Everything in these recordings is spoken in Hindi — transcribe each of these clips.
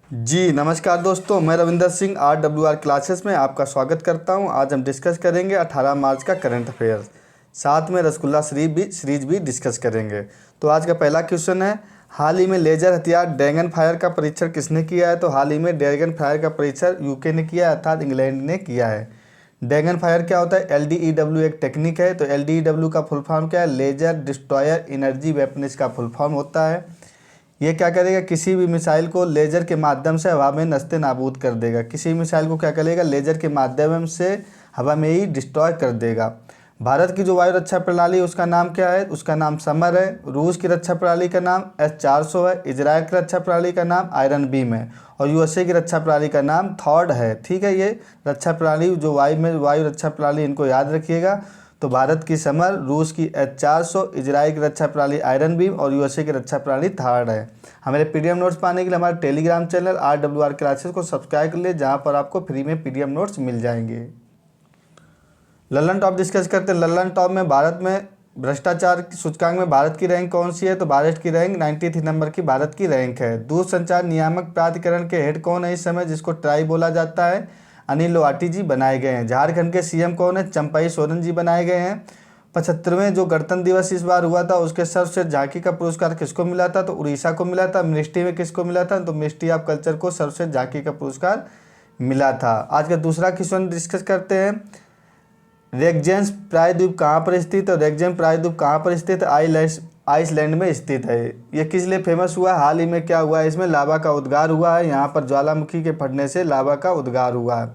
जी नमस्कार दोस्तों, मैं रविंदर सिंह RWR क्लासेस में आपका स्वागत करता हूं। आज हम डिस्कस करेंगे 18 मार्च का करंट अफेयर्स, साथ में रसगुल्ला सीरीज भी डिस्कस करेंगे। तो आज का पहला क्वेश्चन है, हाल ही में लेजर हथियार ड्रैगन फायर का परीक्षण किसने किया है? तो हाल ही में ड्रैगन फायर का परीक्षण यूके ने किया है, अर्थात इंग्लैंड ने किया है। ड्रैगन फायर क्या होता है? LDEW एक टेक्निक है। तो LDEW का फुल फॉर्म क्या है? लेजर डिस्ट्रॉयर एनर्जी वेपन इसका फुल फॉर्म होता है। ये क्या करेगा? किसी भी मिसाइल को लेजर के माध्यम से हवा में नस्ते नाबूद कर देगा। किसी मिसाइल को क्या करेगा? लेजर के माध्यम से हवा में ही डिस्ट्रॉय कर देगा। भारत की जो वायु रक्षा प्रणाली है उसका नाम क्या है? उसका नाम समर है। रूस की रक्षा प्रणाली का नाम S-400 है। इजराइल की रक्षा प्रणाली का नाम आयरन बीम है। और USA की रक्षा प्रणाली का नाम थॉर्ड है। ठीक है, ये रक्षा प्रणाली जो वायु रक्षा प्रणाली, इनको याद रखिएगा। तो भारत की समर, रूस की S-400, इजराइल की रक्षा प्रणाली आयरन बीम और USA की रक्षा प्रणाली थॉर्ड है। हमारे PDF नोट्स पाने के लिए हमारे टेलीग्राम चैनल RWR क्लासेस को सब्सक्राइब कर लिए, जहां पर आपको फ्री में PDF नोट्स मिल जाएंगे। लल्लन टॉप डिस्कस करते हैं। लल्लन टॉप में भारत में भ्रष्टाचार की सूचकांक में भारत की रैंक कौन सी है? तो भारत की रैंक 93 नंबर की भारत की रैंक है। दूरसंचार नियामक प्राधिकरण के हेड कौन है इस समय, जिसको ट्राई बोला जाता है? अनिल लोहाटी जी बनाए गए हैं। झारखंड के CM कौन है? चंपाई सोरेन जी बनाए गए हैं। 75वें जो गणतंत्र दिवस इस बार हुआ था, उसके सर्वश्रेष्ठ झांकी का पुरस्कार किसको मिला था? तो उड़ीसा को मिला था। मिनिस्ट्री में किसको मिला था? तो मिनिस्ट्री ऑफ कल्चर को सर्वश्रेष्ठ झांकी का पुरस्कार मिला था। आज का दूसरा क्वेश्चन डिस्कस करते हैं। रेगजेंस प्रायद्वीप कहाँ पर स्थित है? रेगजेंस प्रायद्वीप कहाँ पर स्थित है? आइसलैंड में स्थित है। ये किस लिए फेमस हुआ? हाल ही में क्या हुआ है? इसमें लावा का उद्गार हुआ है। यहाँ पर ज्वालामुखी के फटने से लावा का उद्गार हुआ है।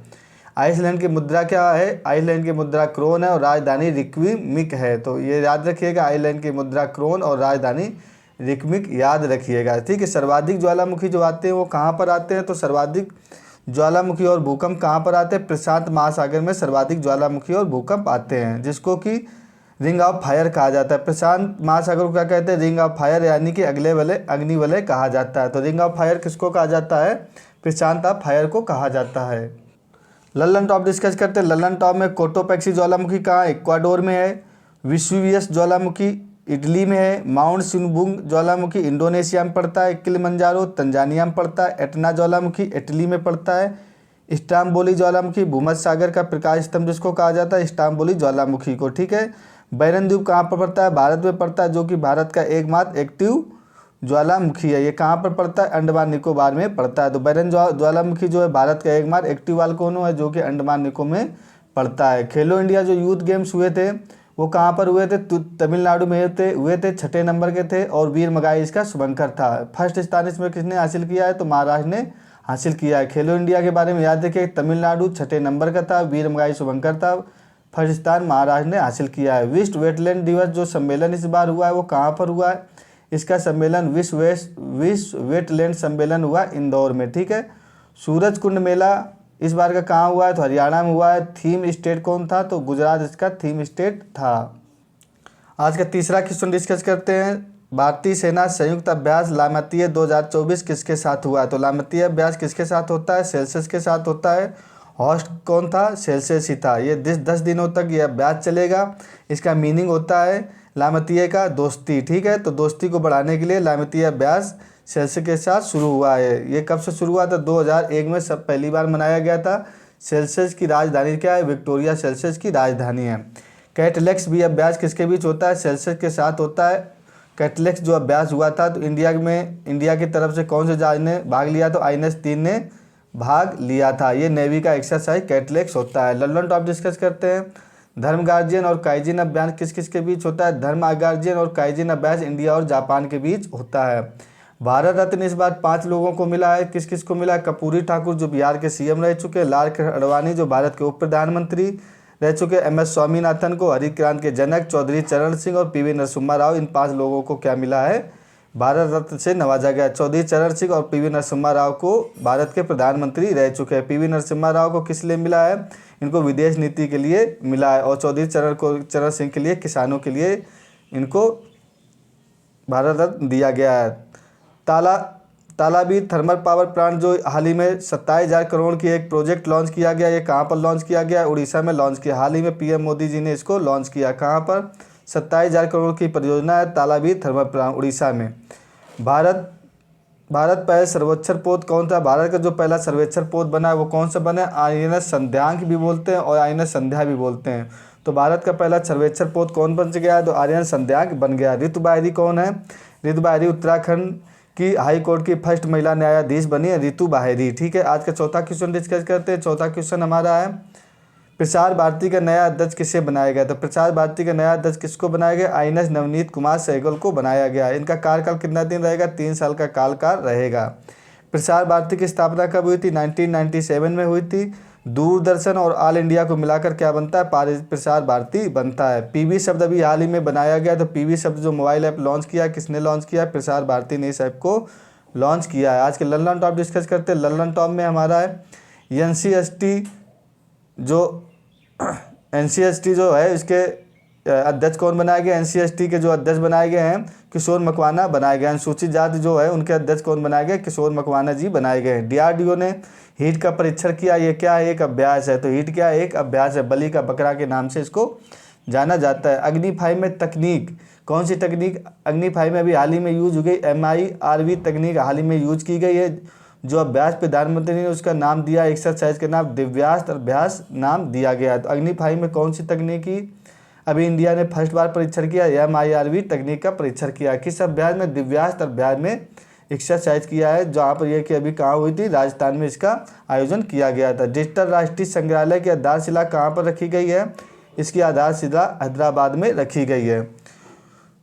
आइसलैंड की मुद्रा क्या है? आइसलैंड की मुद्रा क्रोन है और राजधानी रिक्विमिक है। तो ये याद रखिएगा, आइसलैंड की मुद्रा क्रोन और राजधानी रिक्विमिक याद रखिएगा। ठीक है, सर्वाधिक ज्वालामुखी जो आते हैं वो कहाँ पर आते हैं? तो सर्वाधिक ज्वालामुखी और भूकंप कहाँ पर आते हैं? प्रशांत महासागर में सर्वाधिक ज्वालामुखी और भूकंप आते हैं, जिसको कि रिंग ऑफ फायर कहा जाता है। प्रशांत महासागर को क्या कहते हैं? रिंग ऑफ फायर, यानी कि अगले वलय, अग्निवलय कहा जाता है। तो रिंग ऑफ फायर किसको कहा जाता है? प्रशांत ऑफ फायर को कहा जाता है। लल्लन टॉप डिस्कस करते हैं। लल्लन टॉप में कोटोपैक्सी ज्वालामुखी कहाँ? इक्वाडोर में है। विसुवियस ज्वालामुखी इटली में है। माउंट सिनबुंग ज्वालामुखी इंडोनेशिया में पड़ता है। किलिमंजारो तंजानिया में पड़ता है। एटना ज्वालामुखी इटली में पड़ता है। इस्तांबुली ज्वालामुखी भूमध्य सागर का प्रकाश स्तंभ जिसको कहा जाता है, इस्तांबुली ज्वालामुखी को। ठीक है, बैरन द्वीप कहाँ पर पड़ता है? भारत में पड़ता है, जो कि भारत का एकमात्र एक्टिव ज्वालामुखी है। ये कहाँ पर पड़ता है? अंडमान निकोबार में पड़ता है। तो बैरन ज्वालामुखी जो है भारत का एकमात्र एक्टिव वोल्केनो है, जो कि अंडमान निकोबार में पड़ता है। खेलो इंडिया जो यूथ गेम्स हुए थे वो कहाँ पर हुए थे? तमिलनाडु में हुए थे। 6ठे नंबर के थे और वीर मगाई इसका शुभंकर था। फर्स्ट स्थान इसमें किसने हासिल किया है? तो महाराष्ट्र ने हासिल किया है। खेलो इंडिया के बारे में याद रखिए, तमिलनाडु 6ठे नंबर का था, वीर मगाई शुभंकर था। फर्स्ट स्थान महाराष्ट्र ने हासिल किया है। विश्व वेटलैंड दिवस जो सम्मेलन इस बार हुआ है वो कहाँ पर हुआ है? इसका सम्मेलन विश्व वेटलैंड सम्मेलन हुआ इंदौर में। ठीक है, सूरज कुंड मेला इस बार का कहाँ हुआ है? तो हरियाणा में हुआ है। थीम स्टेट कौन था? तो गुजरात इसका थीम स्टेट था। आज का तीसरा क्वेश्चन डिस्कस करते हैं। भारतीय सेना संयुक्त अभ्यास लामतीय 2024 किसके साथ हुआ है? तो लामतीय अभ्यास किसके साथ होता है? सेल्सियस के साथ होता है। होस्ट कौन था? सेल्सियस ही था। ये 10 दिनों तक ये अभ्यास चलेगा। इसका मीनिंग होता है लामतीय का दोस्ती। ठीक है, तो दोस्ती को बढ़ाने के लिए लामतीय अभ्यास सेल्सियस के साथ शुरू हुआ है। ये कब से शुरू हुआ था? 2001 में सब पहली बार मनाया गया था। सेल्सियस की राजधानी क्या है? विक्टोरिया सेल्सियस की राजधानी है। कैटलेक्स भी अभ्यास किसके बीच होता है? सेल्सियस के साथ होता है। कैटलेक्स जो अभ्यास हुआ था तो इंडिया की तरफ से कौन से जहाज ने भाग लिया? तो INS-3 ने भाग लिया था। ये नेवी का एक्सरसाइज कैटलेक्स होता है। लल्लन टॉप डिस्कस करते हैं। धर्म गार्जियन और काइजिन अभ्यास किस किस के बीच होता है? धर्म गार्जियन और काइजिन अभ्यास इंडिया और जापान के बीच होता है। भारत रत्न इस बार 5 लोगों को मिला है। किस किस को मिला है? कर्पूरी ठाकुर जो बिहार के CM रह चुके हैं, लाल कृष्ण आडवाणी जो भारत के उप प्रधानमंत्री रह चुके, MS स्वामीनाथन को हरित क्रांति के जनक, चौधरी चरण सिंह और PV नरसिम्हा राव, इन 5 लोगों को क्या मिला है? भारत रत्न से नवाजा गया। चौधरी चरण सिंह और PV नरसिम्हा राव को भारत के प्रधानमंत्री रह चुके हैं। PV नरसिम्हा राव को किस लिए मिला है? इनको विदेश नीति के लिए मिला है। और चौधरी चरण सिंह के लिए, किसानों के लिए इनको भारत रत्न दिया गया है। तालाबी थर्मल पावर प्लांट जो हाल ही में 27,000 करोड़ की एक प्रोजेक्ट लॉन्च किया गया। ये कहाँ पर लॉन्च किया गया? उड़ीसा में लॉन्च किया। हाल ही में PM मोदी जी ने इसको लॉन्च किया। कहाँ पर? 27,000 करोड़ की परियोजना है तालाबी थर्मल प्लांट, उड़ीसा में। भारत भारत पहले सर्वेक्षण पोत कौन था? भारत का जो पहला सर्वेक्षण पोत बना है वो कौन सा बना है? आईएनएस संध्यांक भी बोलते हैं और आईएनएस संध्या भी बोलते हैं। तो भारत का पहला सर्वेक्षण पोत कौन बन गया है? तो आईएनएस संध्यांक बन गया। रितु बाहरी कौन है? रितु बाहरी उत्तराखंड की हाई कोर्ट की फर्स्ट महिला न्यायाधीश बनी है रितु बाहरी। ठीक है, आज का चौथा क्वेश्चन डिस्कस करते हैं। चौथा क्वेश्चन हमारा है, प्रसार भारती का नया अध्यक्ष किसे बनाया गया? तो प्रसार भारती का नया अध्यक्ष किसको बनाया गया? आईएनएस नवनीत कुमार सहगल को बनाया गया है। इनका कार्यकाल कितना दिन रहेगा? 3 साल का कार्यकाल रहेगा। प्रसार भारती की स्थापना कब हुई थी? 1997 में हुई थी। दूरदर्शन और ऑल इंडिया को मिलाकर क्या बनता है? प्रसार भारती बनता है। पीबी शब्द अभी हाल ही में बनाया गया। तो पीबी शब्द जो मोबाइल ऐप लॉन्च किया, किसने लॉन्च किया? प्रसार भारती ने इस ऐप को लॉन्च किया है। आज के लर्न टॉप डिस्कस करते हैं। लर्न टॉप में हमारा है एनसीएसटी जो है इसके अध्यक्ष कौन बनाए गए? एनसीएसटी के जो अध्यक्ष बनाए गए हैं किशोर मकवाना बनाए गए। अनुसूचित जाति जो है उनके अध्यक्ष कौन बनाए गए? किशोर मकवाना जी बनाए गए। डीआरडीओ ने हीट का परीक्षण किया। ये क्या है? एक अभ्यास है। तो हीट क्या है? एक अभ्यास है। बलि का बकरा के नाम से इसको जाना जाता है। अग्नि 5 में तकनीक कौन सी तकनीक अग्नि 5 में अभी हाल ही में यूज हो गई? MIRV तकनीक हाल ही में यूज की गई है। जो अभ्यास प्रधानमंत्री ने उसका नाम दिया, एक्सरसाइज का नाम दिव्यास्त्र अभ्यास नाम दिया गया है। तो अग्नि 5 में कौन सी तकनीकी अभी इंडिया ने फर्स्ट बार परीक्षण किया? MIRV तकनीक का परीक्षण किया। किस अभ्यास में? दिव्यास्त्र अभ्यास में एक्सरसाइज किया है, जहाँ पर यह कि अभी कहाँ हुई थी? राजस्थान में इसका आयोजन किया गया था। डिजिटल राष्ट्रीय संग्रहालय की आधारशिला कहाँ पर रखी गई है? इसकी आधारशिला हैदराबाद में रखी गई है।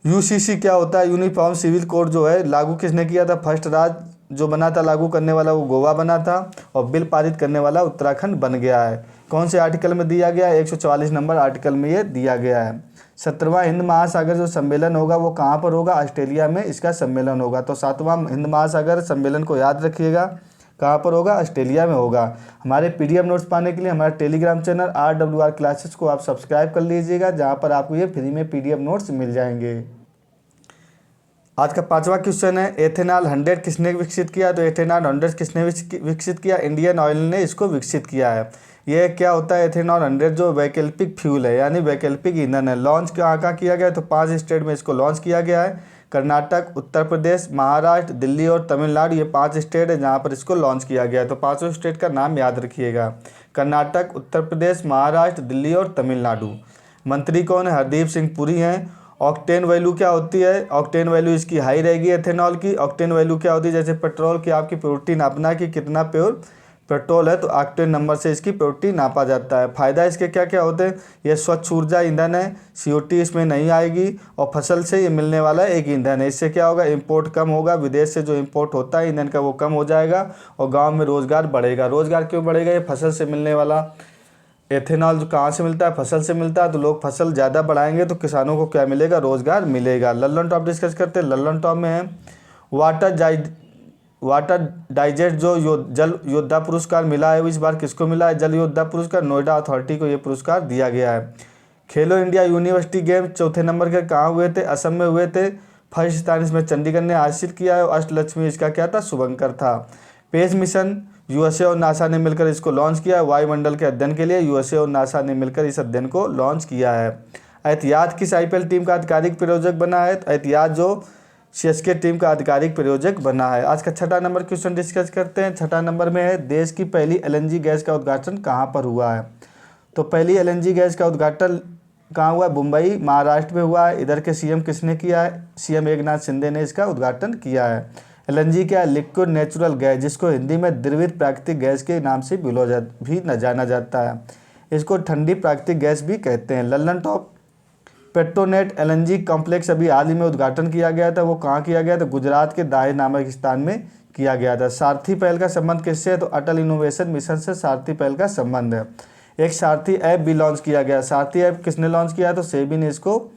यूसीसी क्या होता है? यूनिफॉर्म सिविल कोड जो है लागू किसने किया था? फर्स्ट राज्य जो बना था लागू करने वाला वो गोवा बना था और बिल पारित करने वाला उत्तराखंड बन गया है। कौन से आर्टिकल में दिया गया है? 144 नंबर आर्टिकल में ये दिया गया है। 17वां हिंद महासागर जो सम्मेलन होगा वो कहाँ पर होगा? ऑस्ट्रेलिया में इसका सम्मेलन होगा। तो 7वां हिंद महासागर सम्मेलन को याद रखिएगा, कहाँ पर होगा? ऑस्ट्रेलिया में होगा। हमारे पीडीएफ नोट्स पाने के लिए हमारे टेलीग्राम चैनल RWR क्लासेस को आप सब्सक्राइब कर लीजिएगा, जहाँ पर आपको ये फ्री में पीडीएफ नोट्स मिल जाएंगे। आज का 5वां क्वेश्चन है, एथेनॉल 100 किसने विकसित किया? तो एथेनॉल 100 किसने विकसित किया? इंडियन ऑयल ने इसको विकसित किया है। यह क्या होता है? एथेनॉल 100 जो वैकल्पिक फ्यूल है, यानी वैकल्पिक ईंधन है। लॉन्च कहाँ किया गया? तो 5 स्टेट में इसको लॉन्च किया गया है। कर्नाटक, उत्तर प्रदेश, महाराष्ट्र, दिल्ली और तमिलनाडु, ये 5 स्टेट है जहाँ पर इसको लॉन्च किया गया है। तो 5 स्टेट का नाम याद रखिएगा, कर्नाटक, उत्तर प्रदेश, महाराष्ट्र, दिल्ली और तमिलनाडु। मंत्री कौन है? हरदीप सिंह पुरी हैं। ऑक्टेन वैल्यू क्या होती है? ऑक्टेन वैल्यू इसकी हाई रहेगी एथेनॉल की। ऑक्टेन वैल्यू क्या होती है? जैसे पेट्रोल की आपकी प्योरिटी नापना कि कितना प्योर पेट्रोल है, तो ऑक्टेन नंबर से इसकी प्योरिटी नापा जाता है। फ़ायदा इसके क्या क्या होते हैं? यह स्वच्छ ऊर्जा ईंधन है, CO2 इसमें नहीं आएगी और फसल से ये मिलने वाला एक ईंधन है। इससे क्या होगा? इंपोर्ट कम होगा, विदेश से जो इंपोर्ट होता है ईंधन का वो कम हो जाएगा और गाँव में रोज़गार बढ़ेगा। रोज़गार क्यों बढ़ेगा? ये फसल से मिलने वाला एथेनॉल जो कहाँ से मिलता है? फसल से मिलता है। तो लोग फसल ज़्यादा बढ़ाएंगे तो किसानों को क्या मिलेगा? रोज़गार मिलेगा। लल्लन टॉप डिस्कस करते हैं। लल्लन टॉप में है वाटर डाइजेस्ट जो जल योद्धा पुरस्कार मिला है, इस बार किसको मिला है? जल योद्धा पुरस्कार नोएडा अथॉरिटी को ये पुरस्कार दिया गया है। खेलो इंडिया यूनिवर्सिटी गेम चौथे नंबर के कहाँ हुए थे? असम में हुए थे। फर्स्ट स्थान इसमें चंडीगढ़ ने हासिल किया है और अष्टलक्ष्मी इसका क्या था? शुभंकर था। पेस मिशन USA और नासा ने मिलकर इसको लॉन्च किया है। वायुमंडल के अध्ययन के लिए USA और नासा ने मिलकर इस अध्ययन को लॉन्च किया है। एहतियात किस IPL टीम का आधिकारिक प्रायोजक बना है? एहतियात जो CSK टीम का आधिकारिक प्रायोजक बना है। आज का 6वां नंबर क्वेश्चन डिस्कस करते हैं। 6वां नंबर में है, देश की पहली LNG गैस का उद्घाटन कहाँ पर हुआ है? तो पहली LNG गैस का उद्घाटन कहाँ हुआ? मुंबई महाराष्ट्र में हुआ है। इधर के CM किसने किया है? CM एकनाथ शिंदे ने इसका उद्घाटन किया है। LNG क्या है? लिक्विड नेचुरल गैस, जिसको हिंदी में द्रवित प्राकृतिक गैस के नाम से भी जाना जाता है। इसको ठंडी प्राकृतिक गैस भी कहते हैं। Lallan top Petronet LNG complex अभी हाल ही में उद्घाटन किया गया था। वो कहाँ किया गया था? गुजरात के दाहे नामक स्थान में किया गया था। सारथी पहल का संबंध किससे है? तो अटल इनोवेशन मिशन से सारथी पहल का संबंध है। एक सारथी ऐप भी लॉन्च किया गया। सारथी ऐप किसने लॉन्च किया? तो सेबी ने इसको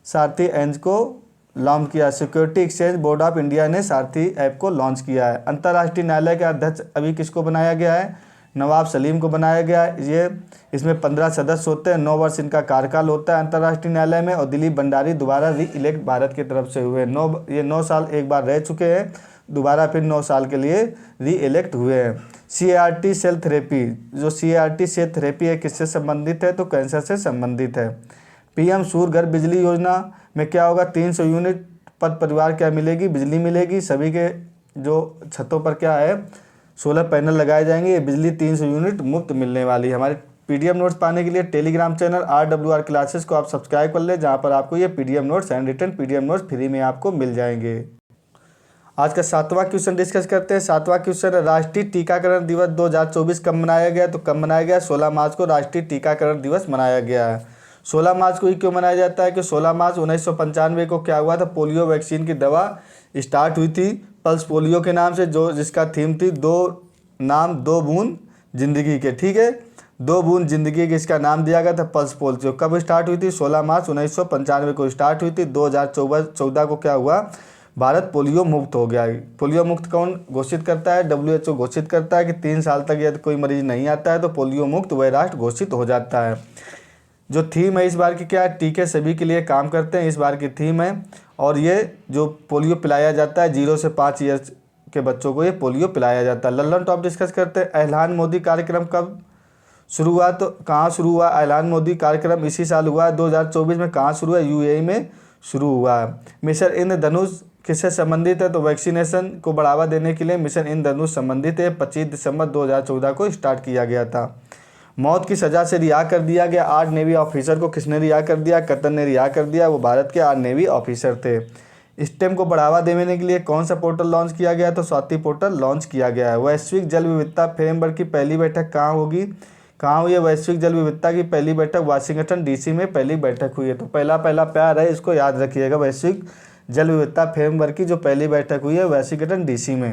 सारथी एंज को लॉन्च किया। Security exchange board of India ने सारथी ऐप को लॉन्च किया है। अंतर्राष्ट्रीय न्यायालय के अध्यक्ष अभी किसको बनाया गया है? नवाब सलीम को बनाया गया है। इसमें 15 सदस्य होते हैं। 9 वर्ष इनका कार्यकाल होता है अंतर्राष्ट्रीय न्यायालय में। और दिलीप भंडारी दोबारा री इलेक्ट भारत की तरफ से हुए। 9 साल एक बार रह चुके हैं, दोबारा फिर 9 साल के लिए री इलेक्ट हुए हैं। CART सेल थेरेपी, जो CART सेल थेरेपी है किससे संबंधित है? तो कैंसर से संबंधित है। PM सूर्य घर बिजली योजना में क्या होगा? 300 यूनिट पर परिवार क्या मिलेगी? बिजली मिलेगी। सभी के जो छतों पर क्या है, सोलर पैनल लगाए जाएंगे। ये बिजली 300 यूनिट मुफ्त मिलने वाली है। हमारे पीडीएफ नोट्स पाने के लिए टेलीग्राम चैनल RWR क्लासेस को आप सब्सक्राइब कर ले, जहाँ पर आपको ये PDF notes handwritten PDF notes free में आपको मिल जाएंगे। आज का 7वां क्वेश्चन डिस्कस करते हैं। 7वां क्वेश्चन है, राष्ट्रीय टीकाकरण दिवस 2024 कब मनाया गया? तो कब मनाया गया? 16 मार्च को राष्ट्रीय टीकाकरण दिवस मनाया गया है। 16 मार्च को ये क्यों मनाया जाता है कि 16 मार्च 1995 को क्या हुआ था, पोलियो वैक्सीन की दवा स्टार्ट हुई थी पल्स पोलियो के नाम से, जो जिसका थीम थी दो बूंद जिंदगी के। ठीक है, 2 बूंद जिंदगी के इसका नाम दिया गया था पल्स पोलियो। कब स्टार्ट हुई थी? 16 मार्च 1995 को स्टार्ट हुई थी। 2014 को क्या हुआ, भारत पोलियो मुक्त हो गया। पोलियो मुक्त कौन घोषित करता है? WHO घोषित करता है कि 3 साल तक यदि कोई मरीज नहीं आता है तो पोलियो मुक्त वह राष्ट्र घोषित हो जाता है। जो थीम है इस बार की क्या है, टीके सभी के लिए काम करते हैं, इस बार की थीम है। और ये जो पोलियो पिलाया जाता है 0 से 5 ईयर्स के बच्चों को ये पोलियो पिलाया जाता है। लल्लन टॉप डिस्कस करते हैं। ऐलान मोदी कार्यक्रम कब शुरू हुआ? तो कहाँ शुरू हुआ ऐलान मोदी कार्यक्रम? इसी साल हुआ है 2024 में। कहाँ शुरू है? UAE में शुरू हुआ है। मिशन इंद्रधनुष किससे संबंधित है? तो वैक्सीनेशन को बढ़ावा देने के लिए मिशन इंद्रधनुष संबंधित है। 25 दिसंबर 2014 को स्टार्ट किया गया था। मौत की सज़ा से रिहा कर दिया गया 8 नेवी ऑफिसर को किसने रिहा कर दिया? कतर ने रिहा कर दिया। वो भारत के 8 नेवी ऑफिसर थे। स्टेम को बढ़ावा देने के लिए कौन सा पोर्टल लॉन्च किया गया? तो स्वाति पोर्टल लॉन्च किया गया है। वैश्विक जल विविधता फ्रेमवर्क की पहली बैठक कहाँ होगी? कहाँ हुई है वैश्विक जल विविधता की पहली बैठक? वाशिंगटन DC में पहली बैठक हुई है। तो पहला प्यार है, इसको याद रखिएगा। वैश्विक जल विविधता फ्रेमवर्क की जो पहली बैठक हुई है वाशिंगटन DC में।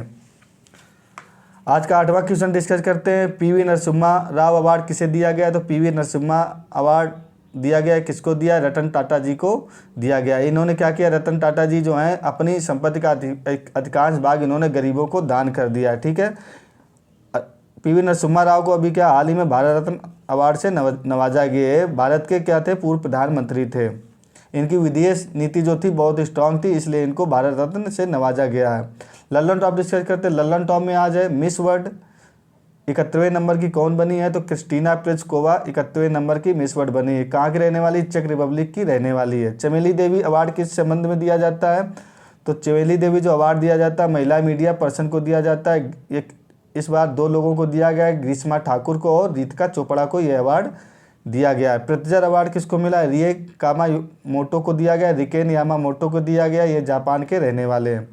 आज का 8वां क्वेश्चन डिस्कस करते हैं। PV नरसिम्हा राव अवार्ड किसे दिया गया? तो PV नरसिम्हा अवार्ड दिया गया, किसको दिया? रतन टाटा जी को दिया गया। इन्होंने क्या किया? रतन टाटा जी जो हैं अपनी संपत्ति का अधिकांश भाग इन्होंने गरीबों को दान कर दिया है। ठीक है, PV नरसिम्हा राव को अभी क्या हाल ही में भारत रत्न अवार्ड से नवाजा गया है। भारत के क्या थे? पूर्व प्रधानमंत्री थे। इनकी विदेश नीति जो थी बहुत स्ट्रांग थी, इसलिए इनको भारत रत्न से नवाजा गया है। लल्लन टॉप डिस्कस करते हैं। लल्लन टॉप में आज है मिस वर्ल्ड 71वें नंबर की कौन बनी है? तो क्रिस्टीना प्लिस्कोवा 71वें नंबर की मिस वर्ल्ड बनी है। कहाँ की रहने वाली? चेक रिपब्लिक की रहने वाली है। चमेली देवी अवार्ड किस संबंध में दिया जाता है? तो चमेली देवी जो अवार्ड दिया जाता है महिला मीडिया पर्सन को दिया जाता है। एक इस बार 2 लोगों को दिया गया है, ग्रीष्मा ठाकुर को और रितिका चोपड़ा को यह अवार्ड दिया गया है। प्रित्जर अवार्ड किसको मिला है? रिए कामामोटो को दिया गया, रिकेन यामामोटो को दिया गया। ये जापान के रहने वाले हैं।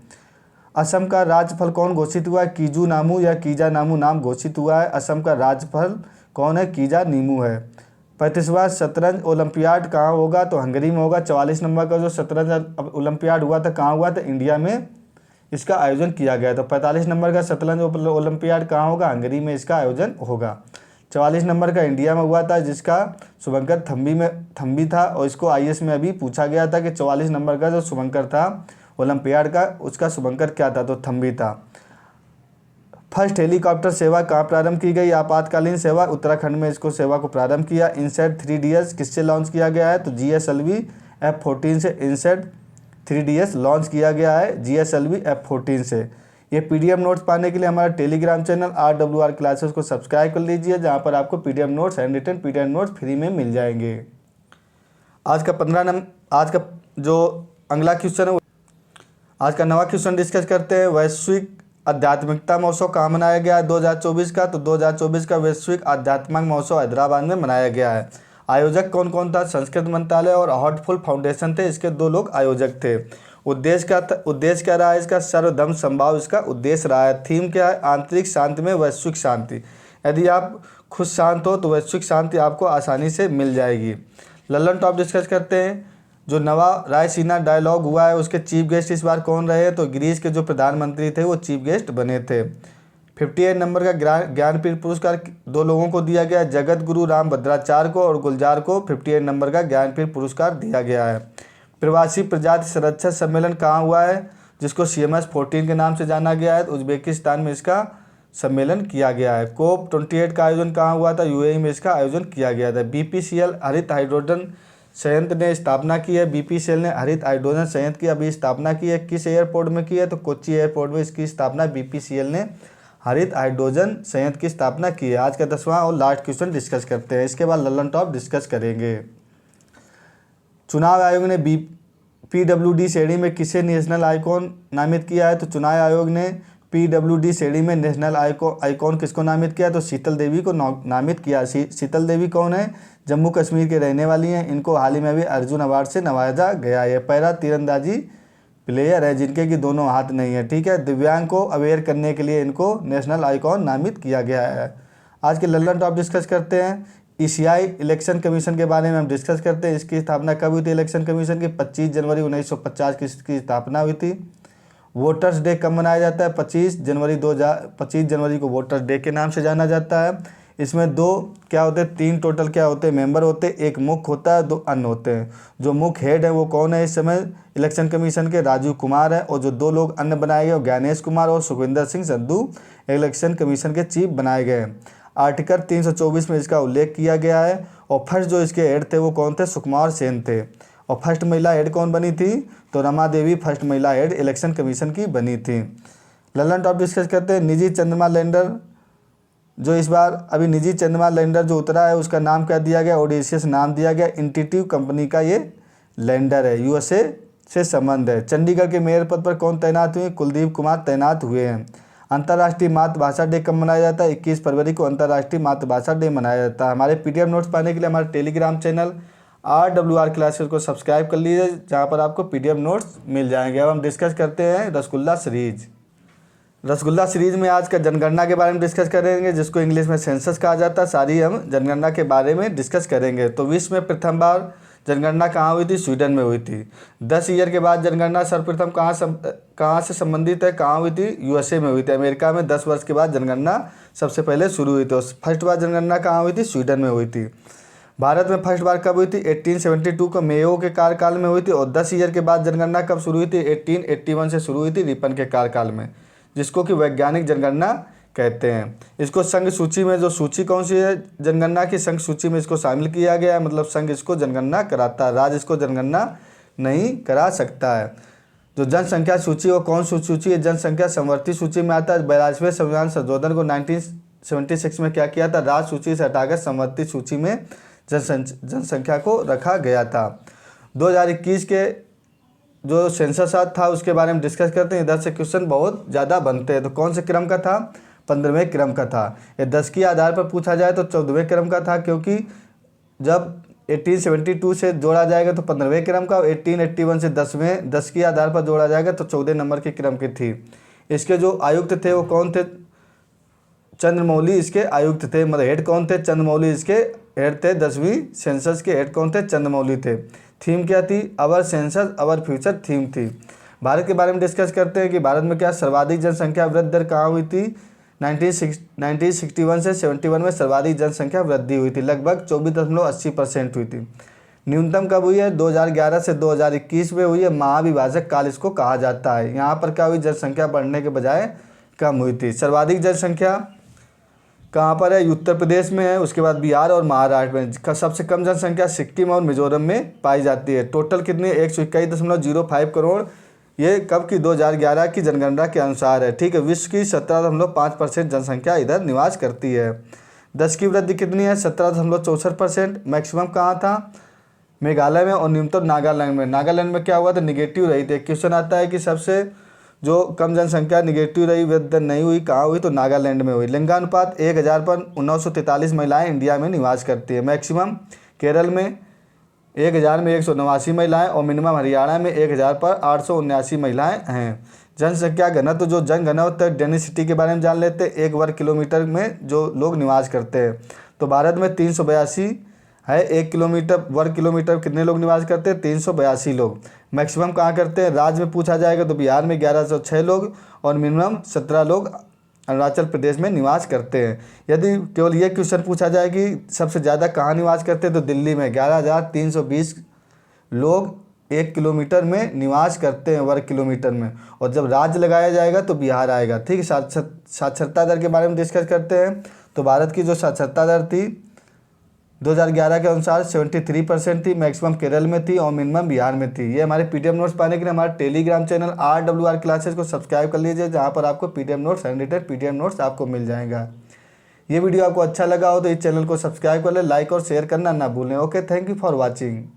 असम का राज्यफल कौन घोषित हुआ है? कीजू नामू या कीजा नामू नाम घोषित हुआ है। असम का राज्यफल कौन है? कीजा नीमू है। 35वां शतरंज ओलंपियाड कहाँ होगा? तो हंगरी में होगा। 44 नंबर का जो शतरंज ओलंपियाड हुआ था कहाँ हुआ था? इंडिया में इसका आयोजन किया गया। तो 45 नंबर का शतरंज ओलंपियाड कहाँ होगा? हंगरी में इसका आयोजन होगा। 44 नंबर का इंडिया में हुआ था, जिसका शुभंकर थम्बी था। और इसको IAS में अभी पूछा गया था कि 44 नंबर का जो शुभंकर था ओलंपियाड का, उसका शुभंकर क्या था? तो थम्बी था। फर्स्ट हेलीकॉप्टर सेवा कहाँ प्रारंभ की गई? आपातकालीन सेवा उत्तराखंड में इसको सेवा को प्रारंभ किया। इनसेट 3DS किससे लॉन्च किया गया है? तो GSLV F-14 से इनसेट 3DS लॉन्च किया गया है, GSLV F-14 से। ये PDF नोट्स पाने के लिए हमारा टेलीग्राम चैनल RWR क्लासेस को सब्सक्राइब कर लीजिए, जहाँ पर आपको PDF notes handwritten PDF notes free में मिल जाएंगे। आज का जो अगला क्वेश्चन है, आज का 9वां क्वेश्चन डिस्कस करते हैं। वैश्विक आध्यात्मिकता महोत्सव कहाँ मनाया गया है 2024 का? तो 2024 का वैश्विक आध्यात्मिक महोत्सव हैदराबाद में मनाया गया है। आयोजक कौन कौन था? संस्कृत मंत्रालय और हार्टफुल फाउंडेशन थे, इसके 2 लोग आयोजक थे। उद्देश्य क्या रहा है इसका? सर्वधर्म संभाव इसका उद्देश्य रहा है। थीम क्या है? आंतरिक शांति में वैश्विक शांति। यदि आप खुद शांत हो तो वैश्विक शांति आपको आसानी से मिल जाएगी। लल्लन टॉप डिस्कस करते हैं। जो नवा रायसीना डायलॉग हुआ है उसके चीफ गेस्ट इस बार कौन रहे? तो ग्रीस के जो प्रधानमंत्री थे वो चीफ गेस्ट बने थे। 58 नंबर का ज्ञानपीठ पुरस्कार 2 लोगों को दिया गया, जगत गुरु राम भद्राचार्य को और गुलजार को 58 नंबर का ज्ञानपीठ पुरस्कार दिया गया है। प्रवासी प्रजाति संरक्षण सम्मेलन कहाँ हुआ है? जिसको CMS 14 के नाम से जाना गया है। उज्बेकिस्तान में इसका सम्मेलन किया गया है। COP 28 का आयोजन कहाँ हुआ था? UAE में इसका आयोजन किया गया था। BPCL हरित हाइड्रोजन संयंत्र ने स्थापना की है। BPCL ने हरित हाइड्रोजन संयंत्र की अभी स्थापना की है। किस एयरपोर्ट में की है? तो कोच्चि एयरपोर्ट में इसकी स्थापना BPCL ने हरित हाइड्रोजन संयंत्र की स्थापना की है। आज का 10वां और लास्ट क्वेश्चन डिस्कस करते हैं, इसके बाद लल्लन टॉप डिस्कस करेंगे। चुनाव आयोग ने PWD श्रेणी में किसे नेशनल आइकॉन नामित किया है? तो चुनाव आयोग ने PWD श्रेणी में नेशनल आइकॉन किसको नामित किया? तो शीतल देवी को नामित किया। शीतल देवी कौन है? जम्मू कश्मीर के रहने वाली हैं। इनको हाल ही में भी अर्जुन अवार्ड से नवाजा गया है। पैरा तीरंदाजी प्लेयर है जिनके कि दोनों हाथ नहीं है, ठीक है। दिव्यांग को अवेयर करने के लिए इनको नेशनल आइकॉन नामित किया गया है। आज के लल्लन टॉप डिस्कस करते हैं। ECI इलेक्शन कमीशन के बारे में हम डिस्कस करते हैं। इसकी स्थापना कब हुई थी? इलेक्शन कमीशन की 25 जनवरी 1950 की इसकी स्थापना हुई थी। वोटर्स डे कब मनाया जाता है? 25 जनवरी को वोटर्स डे के नाम से जाना जाता है। इसमें दो क्या होते हैं, तीन टोटल क्या होते हैं मेंबर होते हैं, एक मुख्य होता है, दो अन्य होते हैं। जो मुख्य हेड है वो कौन है इस समय इलेक्शन कमीशन के? राजीव कुमार है। और जो दो लोग अन्य बनाए गए वो ज्ञानेश कुमार और सुखविंदर सिंह संधू इलेक्शन कमीशन के चीफ बनाए गए हैं। आर्टिकल 324 में इसका उल्लेख किया गया है। और फर्स्ट जो इसके हेड थे वो कौन थे? सुकुमार सेन थे। और फर्स्ट महिला हेड कौन बनी थी? तो रमा देवी फर्स्ट महिला हेड इलेक्शन कमीशन की बनी थी। लल्लन टॉप डिस्कस करते हैं। निजी चंद्रमा लैंडर जो इस बार अभी निजी चंद्रमा लैंडर जो उतरा है उसका नाम क्या दिया गया? ओडिसियस नाम दिया गया। इंट्यूटिव कंपनी का ये लैंडर है, USA से संबंध है। चंडीगढ़ के मेयर पद पर कौन तैनात हुए? कुलदीप कुमार तैनात हुए हैं। अंतर्राष्ट्रीय मातृभाषा डे कब मनाया जाता है? 21 फरवरी को अंतर्राष्ट्रीय मातृभाषा डे मनाया जाता है। हमारे PDF नोट्स पाने के लिए हमारे टेलीग्राम चैनल RWR क्लासेस को सब्सक्राइब कर लीजिए, जहाँ पर आपको PDF नोट्स मिल जाएंगे। अब हम डिस्कस करते हैं रसगुल्ला सीरीज। रसगुल्ला सीरीज में आज का जनगणना के बारे में डिस्कस करेंगे, जिसको इंग्लिश में सेंसस कहा जाता है। सारी हम जनगणना के बारे में डिस्कस करेंगे। तो विश्व में प्रथम बार जनगणना कहाँ हुई थी? स्वीडन में हुई थी। 10 ईयर के बाद जनगणना सर्वप्रथम कहाँ से संबंधित है? कहाँ हुई थी? USA में हुई थी। अमेरिका में 10 वर्ष के बाद जनगणना सबसे पहले शुरू हुई थी। फर्स्ट बार जनगणना कहाँ हुई थी? स्वीडन में हुई थी। भारत में फर्स्ट बार कब हुई थी? 1872 को मेयो के कार्यकाल में हुई थी। और 10 ईयर के बाद जनगणना कब शुरू हुई थी? 1881 से शुरू हुई थी रिपन के कार्यकाल में, जिसको कि वैज्ञानिक जनगणना कहते हैं। इसको संघ सूची में, जो सूची कौन सी है जनगणना की, संघ सूची में इसको शामिल किया गया है। मतलब संघ इसको जनगणना कराता है, राज्य इसको जनगणना नहीं करा सकता है। जो जनसंख्या सूची वो कौन सी सूची है? जनसंख्या संवर्ती सूची में आता है। 42वें संविधान संशोधन को 1976 में क्या किया था? राज्य सूची से हटाकर संवर्ती सूची में जनसंख्या को रखा गया था। 2021 के जो सेंसस था उसके बारे में डिस्कस करते हैं। इधर से क्वेश्चन बहुत ज़्यादा बनते हैं। तो कौन से क्रम का था? 15वें क्रम का था। ये 10 के आधार पर पूछा जाए तो 14वें क्रम का था, क्योंकि जब 1872 से जोड़ा जाएगा तो 15वें क्रम का, 1881 से 10 के आधार पर जोड़ा जाएगा तो 14 नंबर के क्रम की थी। इसके जो आयुक्त थे वो कौन थे? चंद्रमौली इसके आयुक्त थे। मतलब हेड कौन थे? चंद्रमौली इसके हेड थे। 10वीं सेंसस के हेड कौन थे? चंद्रमौली थे। थीम क्या थी? अवर सेंसस अवर फ्यूचर थीम थी। भारत के बारे में डिस्कस करते हैं कि भारत में क्या सर्वाधिक जनसंख्या वृद्धि दर कहाँ हुई थी? 1961 से 71 में सर्वाधिक जनसंख्या वृद्धि हुई थी, लगभग 24.80% हुई थी। न्यूनतम कब हुई है? 2011 से 2021 में हुई है। महाविभाजक काल इसको कहा जाता है। यहाँ पर क्या हुई? जनसंख्या बढ़ने के बजाय कम हुई थी। सर्वाधिक जनसंख्या कहाँ पर है? उत्तर प्रदेश में है, उसके बाद बिहार और महाराष्ट्र में। सबसे कम जनसंख्या सिक्किम और मिजोरम में पाई जाती है। टोटल कितनी? 121.05 करोड़। ये कब की? 2011 की जनगणना के अनुसार है, ठीक है। विश्व की 17.5% जनसंख्या इधर निवास करती है। 10 की वृद्धि कितनी है? 17.64%। मैक्सिमम कहाँ था? मेघालय में और न्यूनतम नागालैंड में। नागालैंड में क्या हुआ था? निगेटिव रही थी। क्वेश्चन आता है कि सबसे जो कम जनसंख्या निगेटिव रही, वृद्धि दर नहीं हुई, कहाँ हुई? तो नागालैंड में हुई। लिंगानुपात 1000 पर 943 महिलाएं इंडिया में निवास करती है। मैक्सिमम केरल में 1000 में 189 महिलाएं और मिनिमम हरियाणा में 1000 पर 879 महिलाएं हैं। जनसंख्या घनत्व, जो जनघनत्व डेंसिटी के बारे में जान लेते हैं। 1 वर्ग किलोमीटर में जो लोग निवास करते हैं, तो भारत में 382 है। 1 वर्ग किलोमीटर कितने लोग निवास करते हैं? 382 लोग। मैक्सिमम कहाँ करते हैं? राज्य में पूछा जाएगा तो बिहार में 1106 लोग और मिनिमम 17 लोग अरुणाचल प्रदेश में निवास करते हैं। यदि केवल ये क्वेश्चन पूछा जाए कि सबसे ज़्यादा कहाँ निवास करते हैं, तो दिल्ली में 11,320 लोग 1 किलोमीटर में निवास करते हैं, वर्ग किलोमीटर में। और जब राज्य लगाया जाएगा तो बिहार आएगा, ठीक है। साक्षरता दर के बारे में डिस्कस करते हैं। तो भारत की जो साक्षरता दर थी 2011 के अनुसार 73% थी। मैक्सिमम केरल में थी और मिनिमम बिहार में थी। ये हमारे PDF नोट्स पाने के लिए हमारे टेलीग्राम चैनल RWR क्लासेस को सब्सक्राइब कर लीजिए, जहाँ पर आपको PDF notes, handwritten PDF notes आपको मिल जाएगा। ये वीडियो आपको अच्छा लगा हो तो इस चैनल को सब्सक्राइब कर ले, लाइक और शेयर करना ना भूलें। Okay, thank you for watching.